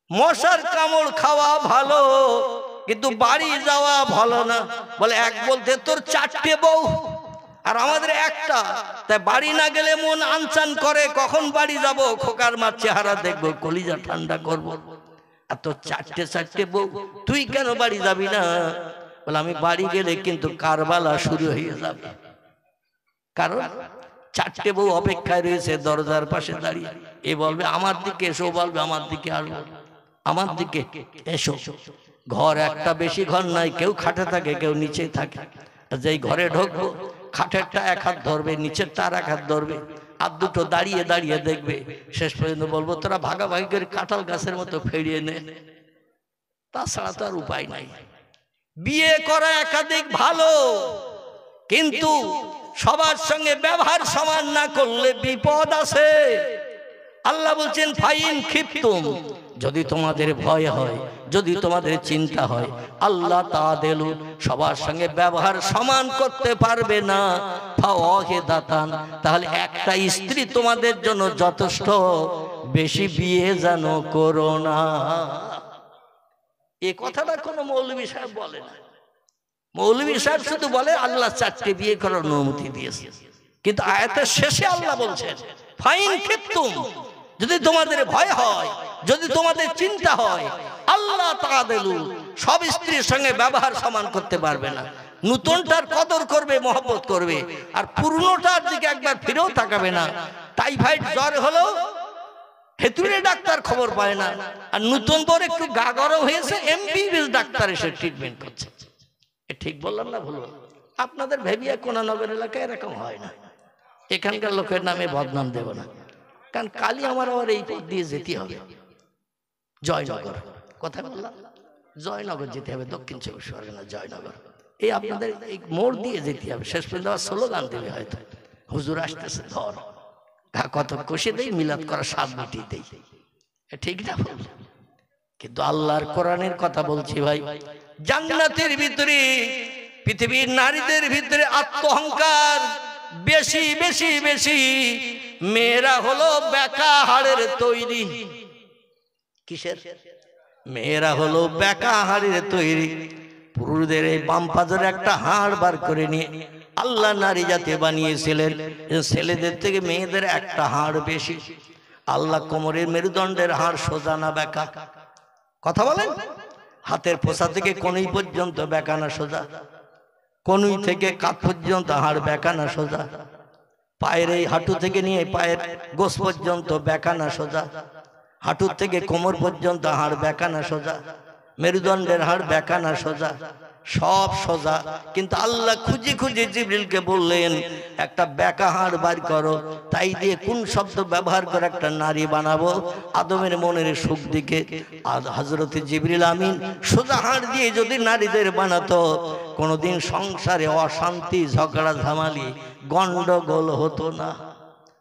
মশার কামড় খাওয়া ভালো, কিন্তু বাড়ি যাওয়া ভালো না। বলে এক বলতে তোর 4টে বউ আর আমাদের একটা, তাই বাড়ি না গেলে মন আনচান করে, কখন বাড়ি যাব, খোকার মার চেহারা দেখবো, কলিজা ঠান্ডা করবো। আর তোর 4টে বউ, তুই কেন বাড়ি যাবি না? বলে আমি বাড়ি গেলে কিন্তু কারবালা শুরু হয়ে যাবে। কারণ 4টে বউ অপেক্ষায় রয়েছে দরজার পাশে দাঁড়িয়ে। এ বলবে আমার দিকে এসো, বলবে আমার দিকে আসবো, আমার দিকে এসো। ঘর একটা, বেশি ঘর নাই, কেউ খাটে থাকে, কেউ নিচে থাকে। যেই ঘরে ঢুকবো, খাটেরটা 1 হাত ধরবে, নিচেরটা আর 1 হাত ধরবে, আর দুটো দাঁড়িয়ে দাঁড়িয়ে দেখবে। শেষ পর্যন্ত বলবো তোরা ভাগাভাগি করে কাঁঠাল গাছের মতো ফেরিয়ে নে, তাছাড়া তো আর উপায় নাই। বিয়ে করা একাধিক ভালো, কিন্তু সবার সঙ্গে ব্যবহার সমান না করলে বিপদ আছে। আল্লাহ বলছেন ফাইন খিফতুম, যদি তোমাদের ভয় হয়, যদি তোমাদের চিন্তা হয়, আল্লাহ তাআলা সবার সঙ্গে ব্যবহার সমান করতে পারবে না, ফাওয়াহিদাতান, তাহলে একটা স্ত্রী তোমাদের জন্য যথেষ্ট, বেশি বিয়ে যেন করো না। এই কথাটা কোনো মৌলভী সাহেব বলে না। মৌলভী সাহেব শুধু বলে আল্লাহ 4টে বিয়ে করার অনুমতি দিয়েছে, কিন্তু আয়াতের শেষে আল্লাহ বলছেন ফাইন খিফতুম, যদি তোমাদের ভয় হয়, যদি তোমাদের চিন্তা হয়, আল্লাহ তাআলা সব স্ত্রীর সঙ্গে ব্যবহার সমান করতে পারবে না। নতুনটার কদর করবে, মহব্বত করবে, আর পুরনোটার দিকে একবার ফিরেও তাকাবে না। টাইফয়েড জ্বর হলো হেতুরে ডাক্তার খবর পায় না, আর নতুন পর একটু গা গরম হয়েছে, এমবিবিএস ডাক্তার এসে ট্রিটমেন্ট করছে। ঠিক বললাম না ভুল? আপনাদের ভেবিয়া কোনানগর এলাকায় এরকম হয় না। এখানকার লোকের নামে বদনাম দেব না, কারণ কালি আমার আবার এই পথ দিয়ে যেতে হবে, জয়নগর। কথা বললাম, জয়নগর যেতে হবে, দক্ষিণ 24 পরগনা জয়নগর। এই আপনাদের এই মোড় দিয়ে যেতে হবে, শেষ পর্যন্ত আবার স্লোগান দেবে হয়তো, হুজুর আসতেছে ধর। কত কষে দেই, মিলাদ করা স্বাদ মিটিয়ে দেই, ঠিক না? কিন্তু আল্লাহর কোরআনের কথা বলছি ভাই, জান্নাতের ভিতরে পৃথিবীর নারীদের ভিতরে আত্মহংকার বেশি বেশি বেশি। মেয়েরা হলো বেকা হাড়ের তৈরি। কিসের? মেয়েরা হলো বেকা হাড়ের তৈরি। পুরুষদের এই বাম পাজরে একটা হাড় বার করে নিয়ে আল্লাহ নারী জাতি বানিয়েছিলেন, ছেলেদের থেকে মেয়েদের একটা হাড় বেশি। আল্লাহ কোমরের মেরুদণ্ডের হাড় সোজা না বেকা? কথা বলেন। হাতের পোষা থেকে কনুই পর্যন্ত বেকা না সোজা? কনুই থেকে কাঁধ পর্যন্ত হাড় বেকা না সোজা? পায়ের এই হাঁটু থেকে নিয়ে পায়ের গোস পর্যন্ত বেকা না সোজা? হাঁটুর থেকে কোমর পর্যন্ত হাড় বেকা না সোজা? মেরুদণ্ডের হাড় বেকা না সোজা? সব সোজা। কিন্তু আল্লাহ খুঁজে খুঁজে জিবরিলকে বললেন একটা বেকা হাড় বার করো। তাই দিয়ে কোন শব্দ ব্যবহার করে একটা নারী বানাবো? আদমের মনের সুখ দিকে হযরতে জিবরিল আমিন সোজা হাড় দিয়ে যদি নারীদের বানাতো, কোনোদিন সংসারে অশান্তি, ঝগড়া ঝামালি, গন্ডগোল হতো না।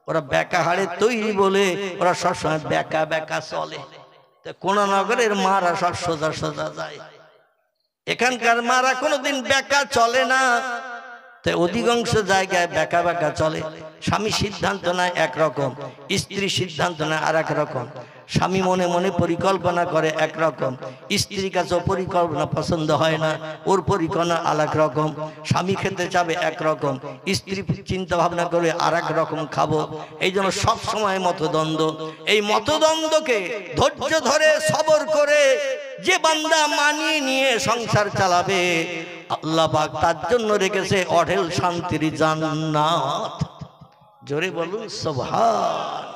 ওরা বেকা হাড়ে তৈরি বলে ওরা সবসময় বেকা বেকা চলে। কোন নগরের মারা সব সোজা সোজা যায়, এখানকার মারা কোনোদিন বেকা চলে না। তাই অধিকাংশ জায়গায় বেকা বেকা চলে। স্বামী সিদ্ধান্ত নেয় একরকম, স্ত্রী সিদ্ধান্ত নেয় আর এক রকম। স্বামী মনে মনে পরিকল্পনা করে একরকম, স্ত্রীর কাছে পরিকল্পনা পছন্দ হয় না, ওর পরিকল্পনা আর এক রকম। স্বামী খেতে চাবে একরকম, স্ত্রী চিন্তা ভাবনা করে আর এক রকম খাবো। এই জন্য সব সময় মতদ্বন্দ্ব। এই মতদ্বন্দ্বকে ধৈর্য ধরে সবর করে যে বান্দা মানিয়ে নিয়ে সংসার চালাবে, আল্লাহ পাক তার জন্য রেখেছে অঢেল শান্তির জান্নাত। জোরে বলুন সুবহান।